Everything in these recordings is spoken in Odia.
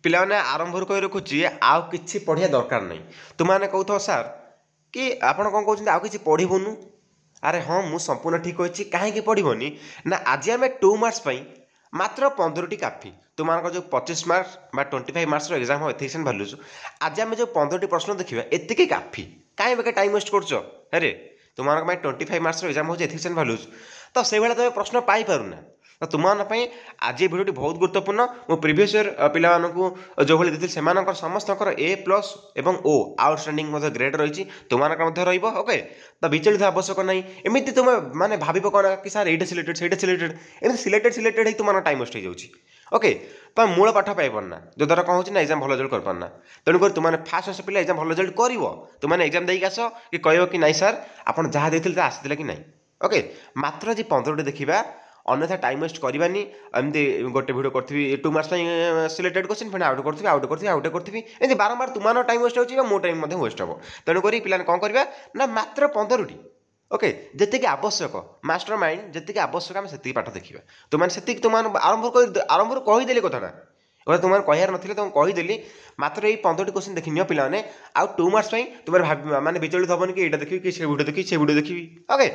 ପିଲାମାନେ ଆରମ୍ଭରୁ କହି ରଖୁଛି ଆଉ କିଛି ପଢ଼ିବା ଦରକାର ନାହିଁ। ତୁମମାନେ କହୁଥିବ ସାର୍ କି ଆପଣ କ'ଣ କହୁଛନ୍ତି ଆଉ କିଛି ପଢ଼ିବୁନୁ। ଆରେ ହଁ ମୁଁ ସମ୍ପୂର୍ଣ୍ଣ ଠିକ୍ କହିଛି। କାହିଁକି ପଢ଼ିବନି ନା ଆଜି ଆମେ 2 ମାର୍କସ୍ ପାଇଁ ମାତ୍ର 15ଟି କାଫି। ତୁମମାନଙ୍କର ଯେଉଁ 25 ମାର୍କ ବା 25 ମାର୍କସର ଏକ୍ଜାମ୍ ହେବ ଏଥିକ୍ସ ଆଣ୍ଡ ଭାଲ୍ୟୁଜ୍, ଆଜି ଆମେ ଯେଉଁ 15ଟି ପ୍ରଶ୍ନ ଦେଖିବା ଏତିକି କାଫି। କାହିଁ ବେକାର ଟାଇମ୍ ୱେଷ୍ଟ କରୁଛ? ଆରେ ତୁମମାନଙ୍କ ପାଇଁ 25 ମାର୍କସର ଏକ୍ଜାମ୍ ହେଉଛି ଏଥିକ୍ସ ଆଣ୍ଡ ଭାଲ୍ୟୁଜ୍, ତ ସେଇଭଳିଆ ତୁମେ ପ୍ରଶ୍ନ ପାଇପାରୁନା। ତ ତୁମମାନଙ୍କ ପାଇଁ ଆଜି ଏ ଭିଡ଼ିଓଟି ବହୁତ ଗୁରୁତ୍ୱପୂର୍ଣ୍ଣ। ମୁଁ ପ୍ରିଭିୟସ୍ ଇୟର୍ ପିଲାମାନଙ୍କୁ ଯେଉଁଭଳି ଦେଇଥିଲି ସେମାନଙ୍କର ସମସ୍ତଙ୍କର A+ ଏବଂ O ଆଉଟଷ୍ଟାଣ୍ଡିଂ ମଧ୍ୟ ଗ୍ରେଡ୍ ରହିଛି, ତୁମମାନଙ୍କର ମଧ୍ୟ ରହିବ। ଓକେ, ତ ବିଚଳିତ ଆବଶ୍ୟକ ନାହିଁ। ଏମିତି ତୁମେ ମାନେ ଭାବିବ କ'ଣ କି ସାର୍ ଏଇଟା ସିଲେକ୍ଟେଡ୍ ସେଇଟା ସିଲେକ୍ଟେଡ୍, ଏମିତି ସିଲେକ୍ଟେଡ୍ ହେଇକି ତୁମର ଟାଇମ୍ ୱେଷ୍ଟ ହେଇଯାଉଛି। ଓକେ, ତୁମେ ମୂଳ ପାଠ ପାଇପାରୁନା, ଯଦ୍ୱାରା କ'ଣ ହେଉଛି ନା ଏକ୍ଜାମ୍ ଭଲ ରେଜଲ୍ଟ କରିପାରୁନା। ତେଣୁକରି ତୁମମାନେ ଫାଷ୍ଟ ବର୍ଷ ପିଲା ଏକ୍ଜାମ୍ ଭଲ ରେଜଲ୍ଟ କରିବ। ତୁମମାନେ ଏକ୍ଜାମ୍ ଦେଇକି ଆସ କି କହିବ କି ନାଇଁ ସାର୍ ଆପଣ ଯାହା ଦେଇଥିଲେ ତାହା ଆସିଥିଲା କି ନାହିଁ। ଓକେ, ମାତ୍ର ଆଜି 15ଟି ଦେଖିବା, ଅନ୍ୟଥା ଟାଇମ୍ ୱେଷ୍ଟ କରିବାନି। ଏମିତି ଗୋଟେ ଭିଡ଼ିଓ କରିଥିବି 2 ମାର୍କସ୍ ପାଇଁ ସିଲେକ୍ଟେଡ୍ କ୍ୱେଶ୍ଚନ୍, ପୁଣି ଆଉ ଗୋଟେ କରିଥିବି ଏମିତି ବାରମ୍ବାର ତୁମର ଟାଇମ୍ ୱେଷ୍ଟ ହେଉଛି ବା ମୋ ଟାଇମ୍ ମଧ୍ୟ ୱେଷ୍ଟ ହେବ। ତେଣୁକରି ପିଲାମାନେ କ'ଣ କରିବା ନା ମାତ୍ର 15ଟି, ଓକେ, ଯେତିକି ଆବଶ୍ୟକ ମାଷ୍ଟର ମାଇଣ୍ଡ ଯେତିକି ଆବଶ୍ୟକ ଆମେ ସେତିକି ପାଠ ଦେଖିବା। ତୁମମାନେ ସେତିକି ତୁମମାନେ ଆରମ୍ଭରୁ କହିଦେଲି କଥାଟା, ଏଗୁଡ଼ା ତୁମମାନେ କହିବାର ନଥିଲେ ତୁମକୁ କହିଦେଲି। ମାତ୍ର ଏଇ 15ଟି କ୍ୱେଶ୍ଚନ୍ ଦେଖିନିଅ ପିଲାମାନେ। ଆଉ 2 ମାର୍କସ୍ ପାଇଁ ତୁମେ ମାନେ ବିଚଳିତ ହେବନି କି ଏଇଟା ଦେଖିବି କି ସେ ଭିଡ଼ିଓ ଦେଖିବି। ଓକେ,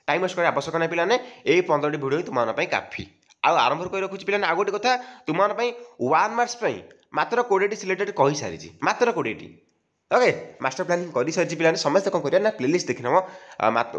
ଟାଇମ୍ ୱେଷ୍ଟ କରିବା ଆବଶ୍ୟକ ନାହିଁ ପିଲାମାନେ। ଏଇ 15ଟି ଭିଡ଼ିଓ ହିଁ ତୁମମାନଙ୍କ ପାଇଁ କାଫି। ଆଉ ଆରମ୍ଭରୁ କହି ରଖୁଛି ପିଲାମାନେ ଆଉ ଗୋଟେ କଥା, ତୁମମାନଙ୍କ ପାଇଁ 1 ମାର୍କସ୍ ପାଇଁ ମାତ୍ର 20ଟି ସିଲେକ୍ଟେଡ୍ କହିସାରିଛି, ମାତ୍ର 20ଟି। ଓକେ, ମାଷ୍ଟର ପ୍ଲାନିଂ କରିସାରିଛି ପିଲାମାନେ। ସମସ୍ତେ କ'ଣ କରିବା ନା ପ୍ଲେଲିଷ୍ଟ ଦେଖିନେବ।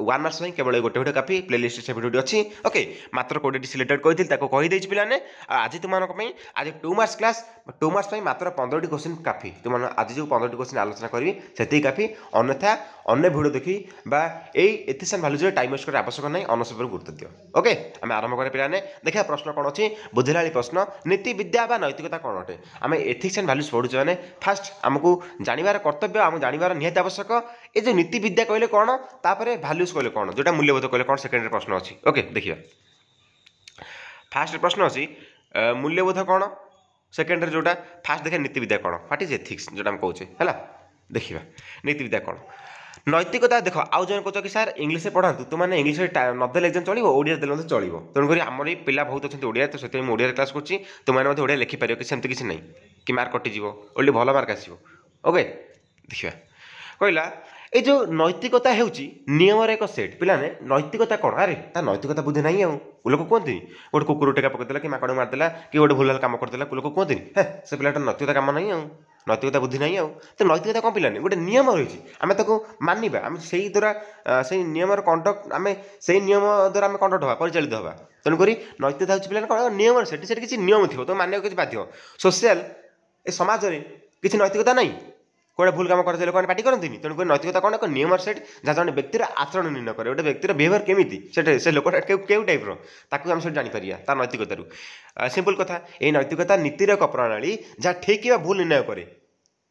1 ମାର୍କସ୍ ପାଇଁ କେବଳ ଗୋଟେ ଭିଡ଼ିଓ କାଫି, ପ୍ଲେଲିଷ୍ଟ ସେ ଭିଡ଼ିଓଟି ଅଛି। ଓକେ, ମାତ୍ର 20ଟି ସିଲେକ୍ଟେଡ୍ କହିଥିଲି ତାକୁ କହିଦେଇଛି ପିଲାମାନେ। ଆଉ ଆଜି ତୁମମାନଙ୍କ ପାଇଁ ଆଜି 2 ମାର୍କସ୍ କ୍ଲାସ୍, 2 ମାର୍କସ୍ ପାଇଁ ମାତ୍ର 15ଟି କ୍ୱେଶ୍ଚନ୍ କାଫି। ତୁମମାନେ ଆଜି ଯେଉଁ 15ଟି କ୍ୱେଶ୍ଚନ୍ ଆଲୋଚନା କରିବି ସେତିକି କାଫି। ଅନ୍ୟଥା ଅନ୍ୟ ଭିଡ଼ିଓ ଦେଖି ବା ଏଇ ଏଥିକ୍ସ ଆଣ୍ଡ ଭାଲ୍ୟୁଜ୍ରେ ଟାଇମ୍ ୱେଷ୍ଟ କରିବା ଆବଶ୍ୟକ ନାହିଁ। ଅନର୍ସ ଉପରେ ଗୁରୁତ୍ୱ ଦିଅ। ଓକେ, ଆମେ ଆରମ୍ଭ କରିବା ପିଲାମାନେ। ଦେଖିବା ପ୍ରଶ୍ନ କ'ଣ ଅଛି, ବୁଝିଲାଳି ପ୍ରଶ୍ନ। ନୀତି ବିଦ୍ୟା ବା ନୈତିକତା କ'ଣ ଅଟେ? ଆମେ ଏଥିକ୍ସ ଆଣ୍ଡ ଭାଲ୍ୟୁଜ୍ ପଢ଼ୁଛୁ ମାନେ ଫାଷ୍ଟ ଆମକୁ ଜାଣିବାର କର୍ତ୍ତବ୍ୟ, ଆମକୁ ଜାଣିବାର ନିହାତି ଆବଶ୍ୟକ। ଏ ଯେଉଁ ନୀତି ବିଦ୍ୟା କହିଲେ କ'ଣ, ତାପରେ ଭାଲ୍ୟୁଜ୍ କହିଲେ କ'ଣ, ଯେଉଁଟା ମୂଲ୍ୟବୋଧ କହିଲେ କ'ଣ, ସେକେଣ୍ଡରେ ପ୍ରଶ୍ନ ଅଛି। ଓକେ, ଦେଖିବା। ଫାଷ୍ଟ ପ୍ରଶ୍ନ ଅଛି ମୂଲ୍ୟବୋଧ କ'ଣ, ସେକେଣ୍ଡରେ ଯେଉଁଟା ଫାଷ୍ଟ ଦେଖିବା ନୀତି ବିଦ୍ୟା କ'ଣ, ହ୍ୱାଟ୍ ଇଜ୍ ଏଥିକ୍ସ ଯେଉଁଟା ଆମେ କହୁଛେ। ହେଲା, ଦେଖିବା ନୀତି ବିଦ୍ୟା କ'ଣ। ନୈତିକତା ଦେଖ, ଆଉ ଜଣେ କହୁଛ କି ସାର୍ ଇଂଲିଶରେ ପଢ଼ାନ୍ତୁ, ତୁମମାନେ ଇଂଲିଶରେ ନଦେଲେ ଏକ୍ଜାମ୍ ଚଳିବ, ଓଡ଼ିଆରେ ଦେଲେ ମଧ୍ୟ ଚଳିବ। ତେଣୁକରି ଆମର ଏଇ ପିଲା ବହୁତ ଅଛନ୍ତି ଓଡ଼ିଆ, ତ ସେଥିପାଇଁ ମୁଁ ଓଡ଼ିଆରେ କ୍ଲାସ୍ କରୁଛି। ତୁମମାନେ ମଧ୍ୟ ଓଡ଼ିଆ ଲେଖିପାରିବ, କି ସେମିତି କିଛି ନାହିଁ କି ମାର୍କ କଟିଯିବ, ଓନ୍ଲି ଭଲ ମାର୍କ ଆସିବ। ଓକେ, ଦେଖିବା କହିଲା এই যে নৈতিকতা ହେଉଛି ନିୟମର ଏକ ସେଟ୍। ପିଲାମାନେ ନୈତିକତା କ'ଣ? ଆରେ ତା ନୈତିକତା ବୁଦ୍ଧି ନାହିଁ। ଆଉ ଲୋକ କୁହନ୍ତିନି ଗୋଟେ କୁକୁର ଟେକା ପକାଇଦେଲା କି ମାଙ୍କଡ଼ ମାରିଦେଲା କି ଗୋଟେ ଭୁଲ ଭାଲ କାମ କରିଦେଲା, ଲୋକ କୁହନ୍ତିନି ହେ ସେ ପିଲାଟା ନୈତିକତା କାମ ନାହିଁ, ଆଉ ନୈତିକତା ବୁଦ୍ଧି ନାହିଁ। ଆଉ ତ ନୈତିକତା କ'ଣ ପିଲାନି, ଗୋଟେ ନିୟମ ରହିଛି, ଆମେ ତାକୁ ମାନିବା, ଆମେ ସେଇ ଦ୍ୱାରା ସେଇ ନିୟମର କଣ୍ଡକ୍ଟ, ଆମେ ସେଇ ନିୟମ ଦ୍ୱାରା ଆମେ କଣ୍ଡକ୍ଟ ହେବା, ପରିଚାଳିତ ହେବା। ତେଣୁକରି ନୈତିକତା ହେଉଛି ପିଲାମାନେ କ'ଣ, ନିୟମର ସେଠି କିଛି ନିୟମ ଥିବ, ତ ମାନିବାକୁ କିଛି ବାଧ୍ୟ। ସୋସିଆଲ ଏ ସମାଜରେ କିଛି ନୈତିକତା ନାହିଁ, କୋଉଟା ଭୁଲ କାମ କରିଦେଲେ ଲୋକମାନେ ପାଟି କରନ୍ତିନି। ତେଣୁକରି ନୈତିକତା କ'ଣ, ଏକ ନିୟମର ସେଟ୍ ଯାହା ଜଣେ ବ୍ୟକ୍ତିର ଆଚରଣ ନିର୍ଣ୍ଣୟ କରେ, ଗୋଟେ ବ୍ୟକ୍ତିର ବିହେଭିୟର କେମିତି, ସେଟା ସେ ଲୋକଟା କେଉଁ ଟାଇପ୍ର, ତାକୁ ଆମେ ସେଠି ଜାଣିପାରିବା ତା ନୈତିକତାରୁ। ସିମ୍ପଲ କଥା, ଏଇ ନୈତିକତା ନୀତିର ଏକ ପ୍ରଣାଳୀ ଯାହା ଠିକ୍ କିମ୍ବା ଭୁଲ ନିର୍ଣ୍ଣୟ କରେ।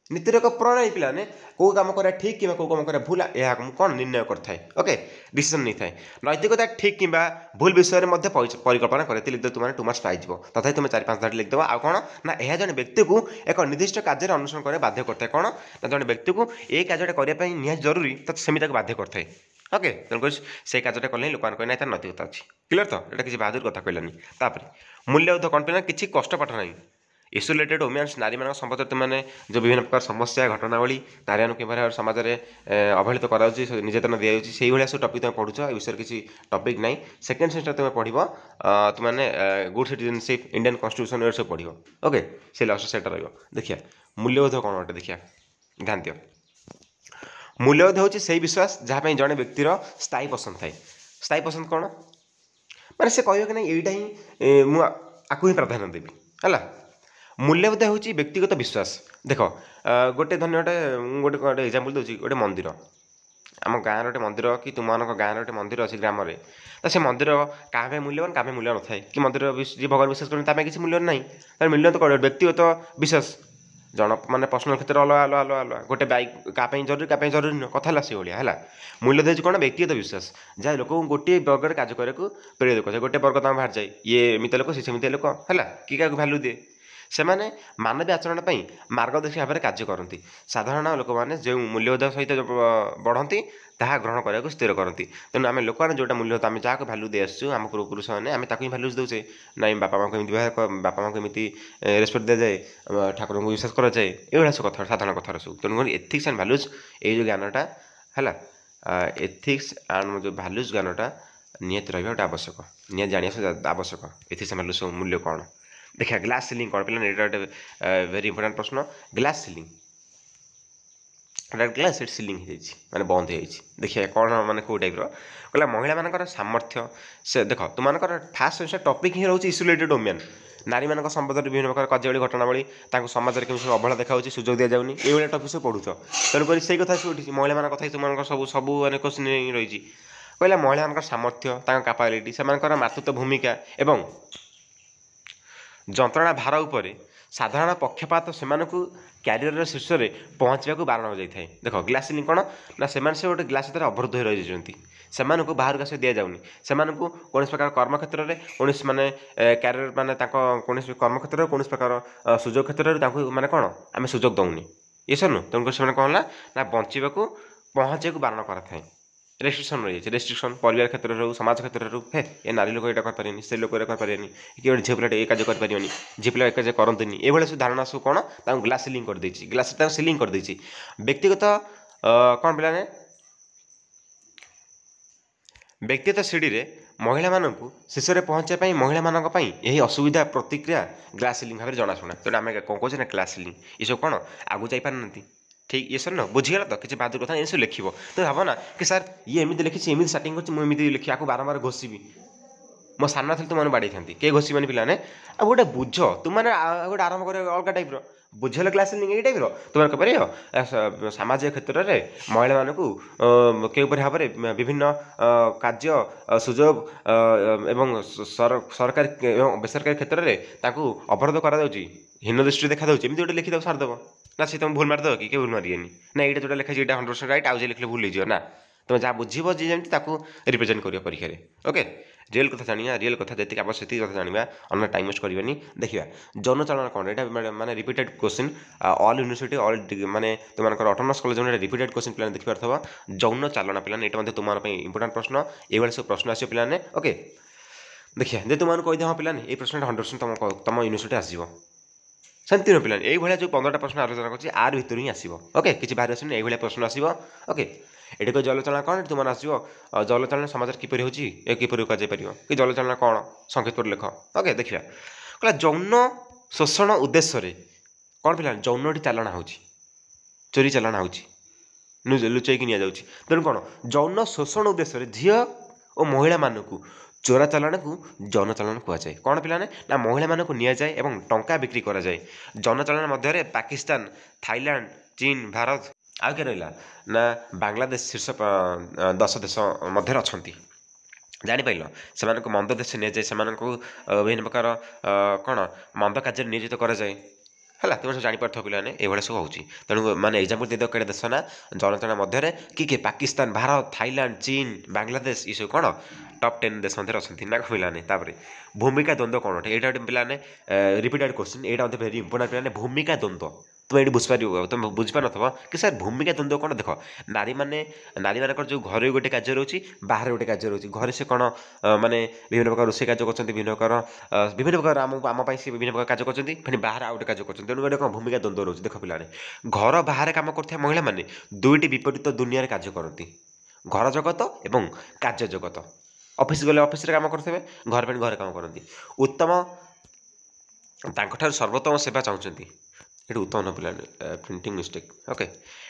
ନୀତିର ଏକ ପ୍ରଣାଳୀ ପିଲାମାନେ କେଉଁ କାମ କରିବା ଠିକ୍ କିମ୍ବା କେଉଁ କାମ କରିବା ଭୁଲ, ଏହା କ'ଣ ନିର୍ଣ୍ଣୟ କରିଥାଏ। ଓକେ, ଡିସିସନ୍ ନେଇଥାଏ। ନୈତିକତା ଠିକ୍ କିମ୍ବା ଭୁଲ ବିଷୟରେ ମଧ୍ୟ ପରିକଳ୍ପନା କରେ। ଏତେ ଲିଖିଦେବ ତୁମେ 2 ମାର୍କସ୍ ପାଇଯିବ। ତଥାପି ତୁମେ 4-5 ଧାଡ଼ି ଲେଖିଦେବ। ଆଉ କ'ଣ ନା ଏହା ଜଣେ ବ୍ୟକ୍ତିକୁ ଏକ ନିର୍ଦ୍ଦିଷ୍ଟ କାର୍ଯ୍ୟରେ ଅନୁସରଣ କରିବା ବାଧ୍ୟ କରିଥାଏ। କ'ଣ ନା ଜଣେ ବ୍ୟକ୍ତିକୁ ଏଇ କାର୍ଯ୍ୟଟା କରିବା ପାଇଁ ନିହାତି ଜରୁରୀ, ତ ସେମିତି ତାକୁ ବାଧ୍ୟ କରିଥାଏ। ଓକେ, ତେଣୁକରି ସେଇ କାର୍ଯ୍ୟଟା କଲେ ହିଁ ଲୋକମାନେ କହିଲେ ତାର ନୈତିକତା ଅଛି। କ୍ଲିୟର ତ? ଏଇଟା କିଛି ବାହାଦୁର କଥା କହିଲାନି। ତାପରେ ମୂଲ୍ୟବୋଧ କ'ଣ ପିଲା, କିଛି କଷ୍ଟ ପାଠ ନାହିଁ। ଇସୋଲେଟେଡ୍ ଓମେନ୍ସ, ନାରୀମାନଙ୍କ ସମ୍ପର୍କରେ ତୁମେ ଯେଉଁ ବିଭିନ୍ନ ପ୍ରକାର ସମସ୍ୟା ଘଟଣାବଳୀ, ନାରୀମାନଙ୍କୁ କିଭଳି ଭାବରେ ସମାଜରେ ଅବହେଳିତ କରାଯାଉଛି, ନିର୍ଯାତନା ଦିଆଯାଉଛି, ସେଇଭଳିଆ ସବୁ ଟପିକ୍ ତୁମେ ପଢ଼ୁଛ। ଏ ବିଷୟରେ କିଛି ଟପିକ୍ ନାହିଁ। ସେକେଣ୍ଡ ସେମିଷ୍ଟର ତୁମେ ପଢ଼ିବ ତୁମେ ଗୁଡ୍ ସିଟିଜେନସିପ୍, ଇଣ୍ଡିଆନ୍ କନଷ୍ଟିଟ୍ୟୁସନ୍, ଏଗୁଡ଼ା ସବୁ ପଢ଼ିବ। ଓକେ, ସେ ଲାଷ୍ଟ ସେଟା ରହିବ। ଦେଖିବା ମୂଲ୍ୟବୋଧ କ'ଣ ଗୋଟେ, ଦେଖିବା ଧ୍ୟାନ ଦିଅ। ମୂଲ୍ୟବୋଧ ହେଉଛି ସେଇ ବିଶ୍ୱାସ ଯାହା ପାଇଁ ଜଣେ ବ୍ୟକ୍ତିର ସ୍ଥାୟୀ ପସନ୍ଦ ଥାଏ। ସ୍ଥାୟୀ ପସନ୍ଦ କ'ଣ ମାନେ ସେ କହିବ କି ନାହିଁ ଏଇଟା ହିଁ ମୁଁ ଆକୁ ହିଁ ପ୍ରାଧାନ୍ୟ ଦେବି। ହେଲା, ମୂଲ୍ୟବୋଧ ହେଉଛି ବ୍ୟକ୍ତିଗତ ବିଶ୍ୱାସ। ଦେଖ ଗୋଟେ ଧନ୍ୟ ଗୋଟେ ଏକ୍ଜାମ୍ପଲ୍ ଦେଉଛି, ଗୋଟେ ମନ୍ଦିର, ଆମ ଗାଁର ଗୋଟେ ମନ୍ଦିର କି ତୁମମାନଙ୍କ ଗାଁର ଗୋଟେ ମନ୍ଦିର ଅଛି ଗ୍ରାମରେ, ତ ସେ ମନ୍ଦିର କାହା ପାଇଁ ମୂଲ୍ୟବାନ, କାହା ପାଇଁ ମୂଲ୍ୟ ନଥାଏ। କି ମନ୍ଦିର ଯିଏ ଭଗବାନ ବିଶ୍ୱାସ କରନ୍ତି ତା ପାଇଁ କିଛି ମୂଲ୍ୟ ନାହିଁ। ତାର ମୂଲ୍ୟ ତ କ'ଣ, ବ୍ୟକ୍ତିଗତ ବିଶ୍ୱାସ। ଜଣ ମାନେ ପର୍ସନାଲ କ୍ଷେତ୍ରରେ ଅଲଗା ଗୋଟେ ବାଇକ୍ କାହା ପାଇଁ ଜରୁରୀ, କାହା ପାଇଁ ଜରୁରୀ ନୁହଁ, କଥା ହେଲା ସେଇଭଳିଆ। ହେଲା, ମୂଲ୍ୟ ଦେଉଛି କ'ଣ, ବ୍ୟକ୍ତିଗତ ବିଶ୍ୱାସ ଯାହା ଲୋକଙ୍କୁ ଗୋଟିଏ ବର୍ଗରେ କାର୍ଯ୍ୟ କରିବାକୁ ପ୍ରେରିତ କରିଥାଏ। ଗୋଟେ ବର୍ଗ ତାଙ୍କ ବାହାରିଯାଏ, ଇଏ ଏମିତି ଲୋକ, ସେ ସେମିତି ଲୋକ। ହେଲା, କି କାହାକୁ ଭ୍ୟାଲୁ ଦିଏ। ସେମାନେ ମାନବୀୟ ଆଚରଣ ପାଇଁ ମାର୍ଗଦର୍ଶୀ ଭାବରେ କାର୍ଯ୍ୟ କରନ୍ତି। ସାଧାରଣ ଲୋକମାନେ ଯେଉଁ ମୂଲ୍ୟବୋଧ ସହିତ ବଢ଼ନ୍ତି ତାହା ଗ୍ରହଣ କରିବାକୁ ସ୍ଥିର କରନ୍ତି। ତେଣୁ ଆମେ ଲୋକମାନେ ଯେଉଁଟା ମୂଲ୍ୟବୋଧ ଆମେ ଯାହାକୁ ଭ୍ୟାଲ୍ୟୁ ଦେଇ ଆସୁଛୁ ଆମ ପୂର୍ବପୁରୁଷମାନେ ଆମେ ତାକୁ ହିଁ ଭ୍ୟାଲ୍ୟୁଜ୍ ଦେଉଛେ। ନାଇଁ ବାପା ମାଆଙ୍କୁ ଏମିତି ବାପା ମାଆଙ୍କୁ ଏମିତି ରେସ୍ପେକ୍ଟ ଦିଆଯାଏ, ଠାକୁରଙ୍କୁ ବିଶ୍ୱାସ କରାଯାଏ, ଏଇଭଳିଆ ସବୁ କଥା ସାଧାରଣ କଥାର ସବୁ। ତେଣୁକରି ଏଥିକ୍ସ ଆଣ୍ଡ ଭ୍ୟାଲ୍ୟୁଜ୍ ଏଇ ଯେଉଁ ଜ୍ଞାନଟା ହେଲା, ଏଥିକ୍ସ ଆଣ୍ଡ ଯେଉଁ ଭ୍ୟାଲ୍ୟୁଜ୍ ଜ୍ଞାନଟା ନିହାତି ରହିବା ଗୋଟେ ଆବଶ୍ୟକ, ନିହାତି ଜାଣିବା ଆବଶ୍ୟକ। ଏଥିକ୍ସ ଆଣ୍ଡ ଭ୍ୟାଲ୍ୟୁଜ୍ ମୂଲ୍ୟ କ'ଣ? ଦେଖିବା ଗ୍ଲାସ୍ ସିଲିଂ କ'ଣ ପିଲା, ଏଇଟା ଗୋଟେ ଭେରି ଇମ୍ପୋର୍ଟାଣ୍ଟ ପ୍ରଶ୍ନ। ଗ୍ଲାସ୍ ସିଲିଂ, ଗ୍ଲାସ୍ ସେଠି ସିଲିଂ ହେଇଯାଇଛି ମାନେ ବନ୍ଦ ହେଇଯାଇଛି। ଦେଖିବା କ'ଣ ମାନେ କେଉଁ ଟାଇପ୍ର କହିଲା, ମହିଳାମାନଙ୍କର ସାମର୍ଥ୍ୟ। ସେ ଦେଖ ତୁମମାନଙ୍କର ଫାର୍ଷ୍ଟ ସେମିଷ୍ଟର ଟପିକ୍ ହିଁ ରହୁଛି ଇସ୍ୟୁଲେଟେଡ୍ ଓମେନ୍, ନାରୀମାନଙ୍କ ସମ୍ବନ୍ଧରେ ବିଭିନ୍ନ ପ୍ରକାର କାର୍ଯ୍ୟାବଳୀ ଘଟଣାବଳୀ, ତାଙ୍କୁ ସମାଜରେ କେମିତି ସବୁ ଅବହେଳା ଦେଖାଯାଉଛି, ସୁଯୋଗ ଦିଆଯାଉନି, ଏଇଭଳିଆ ଟପିକ୍ ସବୁ ପଢ଼ୁଛ। ତେଣୁକରି ସେଇ କଥା ସବୁ ଉଠିଛି, ମହିଳାମାନଙ୍କ କଥା ତୁମମାନଙ୍କର ସବୁ ମାନେ କୋଶ୍ଚିନ୍ ରହିଛି। କହିଲା ମହିଳାମାନଙ୍କର ସାମର୍ଥ୍ୟ, ତାଙ୍କ କାପାବିଲିଟି, ସେମାନଙ୍କର ମାତୃତ୍ୱ ଭୂମିକା ଏବଂ ଯନ୍ତ୍ରଣା ଭାର ଉପରେ ସାଧାରଣ ପକ୍ଷପାତ ସେମାନଙ୍କୁ କ୍ୟାରିୟରର ଶୀର୍ଷରେ ପହଞ୍ଚିବାକୁ ବାରଣ ହୋଇଯାଇଥାଏ। ଦେଖ ଗ୍ଲାସ୍ ସିଲିଂ କ'ଣ ନା, ସେମାନେ ସେ ଗୋଟେ ଗ୍ଲାସ୍ ଭିତରେ ଅବରୁଦ୍ଧ ହୋଇ ରହିଯାଇଛନ୍ତି, ସେମାନଙ୍କୁ ବାହାରକୁ ଆସିବାକୁ ଦିଆଯାଉନି, ସେମାନଙ୍କୁ କୌଣସି ପ୍ରକାର କର୍ମକ୍ଷେତ୍ରରେ କୌଣସି ମାନେ କ୍ୟାରିୟର ମାନେ ତାଙ୍କ କୌଣସି କର୍ମକ୍ଷେତ୍ରରେ କୌଣସି ପ୍ରକାର ସୁଯୋଗ କ୍ଷେତ୍ରରେ ତାଙ୍କୁ ମାନେ କ'ଣ ଆମେ ସୁଯୋଗ ଦେଉନି, ଇଏସନ୍। ତେଣୁକରି ସେମାନେ କ'ଣ ହେଲା ନା ବଞ୍ଚିବାକୁ ପହଞ୍ଚିବାକୁ ବାରଣ କରାଥାଏ, ରେଷ୍ଟ୍ରିକ୍ସନ୍ ରହିଯାଇଛି। ରେଷ୍ଟ୍ରିକ୍ସନ୍ ପରିବାର କ୍ଷେତ୍ରରେ ହେଉ, ସମାଜ କ୍ଷେତ୍ରରେ ହେଉ, ଏ ନାରୀ ଲୋକ ଏଇଟା କରିପାରିବେନି, ସେ ଲୋକ ଏଇଟା କରିପାରିବେନି, କି ଗୋଟେ ଝିଅ ପିଲାଟେ ଏ କାର୍ଯ୍ୟ କରିପାରିବନି, ଝିଅ ପିଲା ଏ କାର୍ଯ୍ୟ କରନ୍ତିନି, ଏଇଭଳିଆ ସବୁ ଧାରଣା ସବୁ କ'ଣ ତାଙ୍କୁ ଗ୍ଲାସ୍ ସିଲିଂ କରିଦେଇଛି, ଗ୍ଲାସ୍ ତାଙ୍କୁ ସିଲିଂ କରିଦେଇଛି। ବ୍ୟକ୍ତିଗତ କ'ଣ ପିଲାମାନେ ବ୍ୟକ୍ତିଗତ ସିଡ଼ିରେ ମହିଳାମାନଙ୍କୁ ଶେଷରେ ପହଞ୍ଚିବା ପାଇଁ ମହିଳାମାନଙ୍କ ପାଇଁ ଏହି ଅସୁବିଧା ପ୍ରତିକ୍ରିୟା ଗ୍ଲାସ୍ ସିଲିଂ ଭାବରେ ଜଣାଶୁଣା। ତେଣୁ ଆମେ କ'ଣ କହୁଛେ ନା ଗ୍ଲାସ୍ ସିଲିଂ, ଏସବୁ କ'ଣ ଆଗକୁ ଯାଇପାରୁନାହାନ୍ତି। ଠିକ୍ ଇଏ ସାର୍ ନା ବୁଝିଗଲା ତ, କିଛି ବାଦ କଥା ଏସବୁ ଲେଖିବ। ତ ଭାବ ନା କି ସାର୍ ଇଏ ଏମିତି ଲେଖିଛି, ଏମିତି ଷ୍ଟାର୍ଟିଂ କରିଛି, ମୁଁ ଏମିତି ଲେଖି ଆକୁ ବାରମ୍ବାର ଘୋଷିବି, ମୋ ସାନ ଥିଲେ ତୁମମାନେ ବାଡ଼େଇଥାନ୍ତି, କେହି ଘୋଷିବନି ପିଲାମାନେ। ଆଉ ଗୋଟେ ବୁଝ, ତୁମମାନେ ଗୋଟେ ଆରମ୍ଭ କରିବା ଅଲଗା ଟାଇପ୍ର ବୁଝିଲେ କ୍ଲାସ୍ ସିଲିଂ ଏଇ ଟାଇପ୍ର ତୁମେ କହିପାରିବ ସାମାଜିକ କ୍ଷେତ୍ରରେ ମହିଳାମାନଙ୍କୁ କେଉଁପରି ଭାବରେ ବିଭିନ୍ନ କାର୍ଯ୍ୟ ସୁଯୋଗ ଏବଂ ସରକାରୀ ଏବଂ ବେସରକାରୀ କ୍ଷେତ୍ରରେ ତାଙ୍କୁ ଅବରୋଧ କରାଯାଉଛି, ହୀନ ଦୃଷ୍ଟିରେ ଦେଖାଯାଉଛି, ଏମିତି ଗୋଟେ ଲେଖିଦେବ ସାରିଦେବ ନା, ସେ ତୁମେ ଭୁଲ ମାରିଦେବ କି? କେହି ଭୁଲ ମାରିବେନି ନା, ଏଇଟା ଯେଉଁଟା ଲେଖାଯାଇଛି ଏଇଟା 100% ରାଇଟ୍, ଆଉ ଯେ ଲେଖିଲେ ଭୁଲ ହେଇଯିବ ନା। ତୁମେ ଯାହା ବୁଝିବ ଯିଏ ଯେମିତି ତାକୁ ରିପ୍ରେଜେଣ୍ଟ କରିବ ପରୀକ୍ଷାରେ। ଓକେ, ରିଏଲ୍ କଥା ଜାଣିବା, ରିଏଲ୍ କଥା ଯେତିକି ଆବଶ୍ୟକ ସେତିକି କଥା ଜାଣିବା, ଅନ୍ୟ ଟାଇମ୍ ୱେଷ୍ଟ କରିବାନି। ଦେଖିବା ଯୌନ ଚାଳନା କ'ଣ, ଏଇଟା ମାନେ repeated question all university all ମାନେ ତୁମମାନଙ୍କର ଅଟୋନମସ୍ କଲେଜ ଗୋଟେ ରିପିଟେଡ୍ କ୍ୱେଶ୍ଚିନ୍ ପିଲାମାନେ ଦେଖିପାରୁଥିବ। ଯୌନ ଚାଳନା ପିଲାମାନେ ଏଇଟା ମଧ୍ୟ ତୁମମାନଙ୍କ ପାଇଁ ଇମ୍ପୋର୍ଟାଣ୍ଟ ପ୍ରଶ୍ନ, ଏଇଭଳି ସବୁ ପ୍ରଶ୍ନ ଆସିବ ପିଲାମାନେ। ଓକେ, ଦେଖିବା ଯେ ତୁମମାନଙ୍କୁ କହିଦେବ ହଁ ପିଲାମାନେ ଏଇ ପ୍ରଶ୍ନଟା 100% ତମ ୟୁନିଭର୍ସିଟି ଆସିବ, ସେମିତି ନୁହେଁ ପିଲାମାନେ। ଏଇଭଳିଆ ଯେଉଁ 15ଟା ପ୍ରଶ୍ନ ଆଲୋଚନା କରୁଛି ଆର ଭିତରୁ ହିଁ ଆସିବ। ଓକେ, କିଛି ବାହାରି ଆସିବନି, ଏଇଭଳିଆ ପ୍ରଶ୍ନ ଆସିବ। ଓକେ, ଏଠି କହି ଜଳଚାଳନା କ'ଣ, ଏଠି ତୁମମାନେ ଆସିବ ଜଳଚାଳନା ସମାଜରେ କିପରି ହେଉଛି, କିପରି ରୋକାଯାଇପାରିବ, କି ଜଳଚାଳନା କ'ଣ ସଂକ୍ଷେପରେ ଲେଖ। ଓକେ, ଦେଖିବା କହିଲା ଯୌନ ଶୋଷଣ ଉଦ୍ଦେଶ୍ୟରେ କ'ଣ ପିଲାମାନେ, ଯୌନ ଏଠି ଚାଳନା ହେଉଛି, ଚୋରି ଚାଳନା ହେଉଛି, ଲୁଚେଇକି ନିଆଯାଉଛି। ତେଣୁ କ'ଣ ଯୌନ ଶୋଷଣ ଉଦ୍ଦେଶ୍ୟରେ ଝିଅ ଓ ମହିଳାମାନଙ୍କୁ ଚୋରାଚାଲାଣକୁ ଯୌନଚାଳନା କୁହାଯାଏ। କ'ଣ ପିଲାମାନେ ନା ମହିଳାମାନଙ୍କୁ ନିଆଯାଏ ଏବଂ ଟଙ୍କା ବିକ୍ରି କରାଯାଏ। ଯୌନଚାଳନା ମଧ୍ୟରେ ପାକିସ୍ତାନ, ଥାଇଲାଣ୍ଡ, ଚୀନ, ଭାରତ ଆଉ କିଏ ରହିଲା ନା ବାଂଲାଦେଶ ଶୀର୍ଷ 10 ଦେଶ ମଧ୍ୟରେ ଅଛନ୍ତି। ଜାଣିପାରିଲ, ସେମାନଙ୍କୁ ମନ୍ଦ ଦେଶ ନିଆଯାଏ, ସେମାନଙ୍କୁ ବିଭିନ୍ନ ପ୍ରକାର କ'ଣ ମନ୍ଦ କାର୍ଯ୍ୟରେ ନିୟୋଜିତ କରାଯାଏ। ହେଲା, ତୁମେ ସବୁ ଜାଣିପାରୁଥିବ ପିଲାମାନେ, ଏଇଭଳିଆ ସବୁ ହେଉଛି। ତେଣୁ ମାନେ ଏକ୍ଜାମ୍ପଲ୍ ଦେଇଦେବ କେଡ଼େ ଦେଶ ନା ଜଳଚାଳନା ମଧ୍ୟରେ କିଏ ପାକିସ୍ତାନ, ଭାରତ, ଥାଇଲାଣ୍ଡ, ଚୀନ, ବାଂଲାଦେଶ ଏସବୁ କ'ଣ ଟପ୍ 10 ଦେଶ ମଧ୍ୟରେ ଅଛନ୍ତି ନା ପିଲାମାନେ। ତାପରେ ଭୂମିକା ଦ୍ୱନ୍ଦ୍ୱ କ'ଣ, ଏଇଟା ଗୋଟେ ପିଲାମାନେ ରିପିଟେଡ୍ କ୍ୱେଶ୍ଚିନ୍, ଏଇଟା ମଧ୍ୟ ଭେରି ଇମ୍ପୋର୍ଟାଣ୍ଟ ପିଲାମାନେ। ଭୂମିକା ଦ୍ୱନ୍ଦ୍ୱ ତୁମେ ଏଇଠି ବୁଝିପାରିବ, ତୁମେ ବୁଝିପାରୁନଥିବ କି ସାର୍ ଭୂମିକା ଦ୍ୱନ୍ଦ୍ୱ କ'ଣ। ଦେଖ ନାରୀମାନଙ୍କର ଯେଉଁ ଘରେ ଗୋଟେ କାର୍ଯ୍ୟ ରହୁଛି, ବାହାରେ ଗୋଟେ କାର୍ଯ୍ୟ ରହୁଛି। ଘରେ ସେ କ'ଣ ମାନେ ବିଭିନ୍ନ ପ୍ରକାର ରୋଷେଇ କାର୍ଯ୍ୟ କରୁଛନ୍ତି, ବିଭିନ୍ନ ପ୍ରକାର ଆମ ପାଇଁ ସେ ବିଭିନ୍ନ ପ୍ରକାର କାର୍ଯ୍ୟ କରୁଛନ୍ତି, ପୁଣି ବାହାରେ ଆଉ ଗୋଟେ କାର୍ଯ୍ୟ କରୁଛନ୍ତି। ତେଣୁ ଗୋଟେ କ'ଣ ଭୂମିକା ଦ୍ୱନ୍ଦ୍ୱ ରହୁଛି। ଦେଖ ପିଲାମାନେ, ଘର ବାହାରେ କାମ କରୁଥିବା ମହିଳାମାନେ ଦୁଇଟି ବିପରୀତ ଦୁନିଆରେ କାର୍ଯ୍ୟ କରନ୍ତି, ଘର ଜଗତ ଏବଂ କାର୍ଯ୍ୟ ଜଗତ। ଅଫିସ୍ ଗଲେ ଅଫିସରେ କାମ କରୁଥିବେ, ଘରେ ପାଇଁ ଘରେ କାମ କରନ୍ତି। ଉତ୍ତମ ତାଙ୍କଠାରୁ ସର୍ବୋତ୍ତମ ସେବା ଚାହୁଁଛନ୍ତି, ଏଠି ଉତ୍ତମ ନ ପିଲାମାନେ ପ୍ରିଣ୍ଟିଂ ମିଷ୍ଟେକ୍। ଓକେ,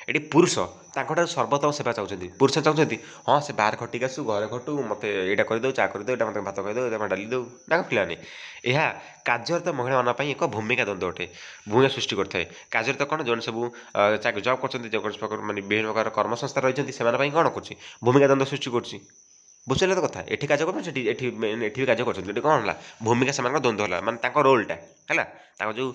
ଏଠି ପୁରୁଷ ତାଙ୍କଠାରୁ ସର୍ବୋତ୍ତମ ସେବା ଚାହୁଁଛନ୍ତି। ପୁରୁଷ ଚାହୁଁଛନ୍ତି ହଁ ସେ ବାହାରେ ଖଟିକି ଆସୁ, ଘରେ ଖଟୁ, ମୋତେ ଏଇଟା କରିଦେଉ, ଚା କରିଦେଉ, ଏଇଟା ମୋତେ ଭାତ କରିଦେଉ, ଏଇଟା ଡାଲି ଦେଉ ତାଙ୍କ ପିଲାମାନେ। ଏହା କାର୍ଯ୍ୟରତ ମହିଳାମାନଙ୍କ ପାଇଁ ଏକ ଭୂମିକା ଦ୍ୱନ୍ଦ୍ୱ ଅଟେ, ଭୂମିକା ସୃଷ୍ଟି କରିଥାଏ। କାର୍ଯ୍ୟରତ କ'ଣ ଯେଉଁମାନେ ସବୁ ଜବ୍ କରୁଛନ୍ତି, ଯେକୌଣସି ପ୍ରକାର ମାନେ ବିଭିନ୍ନ ପ୍ରକାର କର୍ମସଂସ୍ଥା ରହିଛନ୍ତି, ସେମାନଙ୍କ ପାଇଁ କ'ଣ କରୁଛି ଭୂମିକା ଦ୍ୱନ୍ଦ୍ୱ ସୃଷ୍ଟି କରୁଛି। ବୁଝିଲେ ତ କଥା, ଏଠି କାର୍ଯ୍ୟ କରୁଛନ୍ତି, ସେଠି ଏଠି ବି କାର୍ଯ୍ୟ କରୁଛନ୍ତି। ଏଠି କ'ଣ ହେଲା ଭୂମିକା ସେମାନଙ୍କ ଦ୍ୱନ୍ଦ୍ୱ ହେଲା, ମାନେ ତାଙ୍କ ରୋଲ୍ଟା ହେଲା, ତାଙ୍କ ଯେଉଁ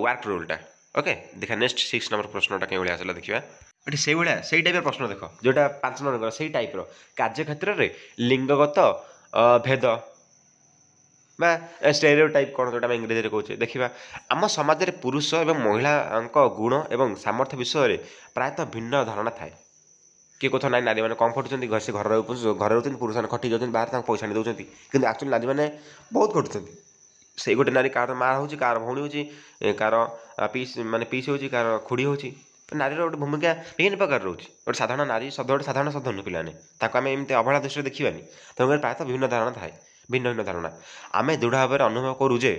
ୱାର୍କ ରୋଲ୍ଟା। ଓକେ, ଦେଖିବା ନେକ୍ସଟ 6 ନମ୍ବର ପ୍ରଶ୍ନଟା କେଉଁଭଳିଆ ଆସିଲା ଦେଖିବା। ଏଠି ସେଇଭଳିଆ ସେଇ ଟାଇପ୍ର ପ୍ରଶ୍ନ ଦେଖ, ଯେଉଁଟା 5 ନମ୍ବର ସେଇ ଟାଇପ୍ର କାର୍ଯ୍ୟକ୍ଷେତ୍ରରେ ଲିଙ୍ଗଗତ ଭେଦ बा स्टेरियोटाइप कौन जो इंग्रेजी कहे देखा आम समाज में पुरुष और महिला गुण और सामर्थ्य विषय में प्रायतः भिन्न धारणा थाए किए कथा ना नारी मैंने कम खटुच्च घर से घर रोचे पुरुष मैंने खटी जाऊँच बाहर पैसा नहीं दौरान कि एक्चुअली नारी मैंने बहुत खटुच्च से गोटे नारी कार माँ हो भौणी हो पीस माने पीस हो खुड़ी हो नारी गोटे भूमिका विभिन्न प्रकार रोचे गोटे साधारण नारी शब्द गोटे साधारण शब्द नुह पाने आम एमती अवहेला दृष्टि देखा तेणुकर प्रायतः विभिन्न धारणा थाए भिन्न भिन्न धारणा आम दृढ़ भाव में अनुभव करूँ जे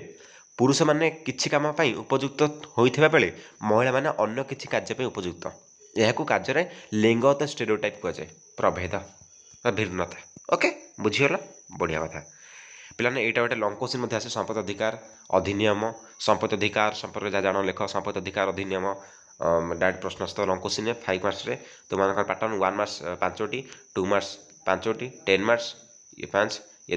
पुरुष मैंने किसी कम उपयुक्त होता बेले महिला मैंने अन्य किसी कार्य उपयुक्त यह कार्य लिंगगत स्टेरियोटाइप कहुए प्रभेद भिन्नता ओके बुझीगला बढ़िया कथा पिलाने यहाँ गोटे लंग क्वेश्चन आसे संपत्ति अधिकार अधिनियम संपत्ति अधिकार संपर्क जहाँ जान लेख संपत्ति अधिकार अधिनियम डायरेक्ट प्रश्नस्थ लंग क्वेश्चन 5 मार्क्स तुम पैटर्न 1 मार्क्स 5टी 2 मार्क्स 5टी 10 मार्क्स ये 5 ये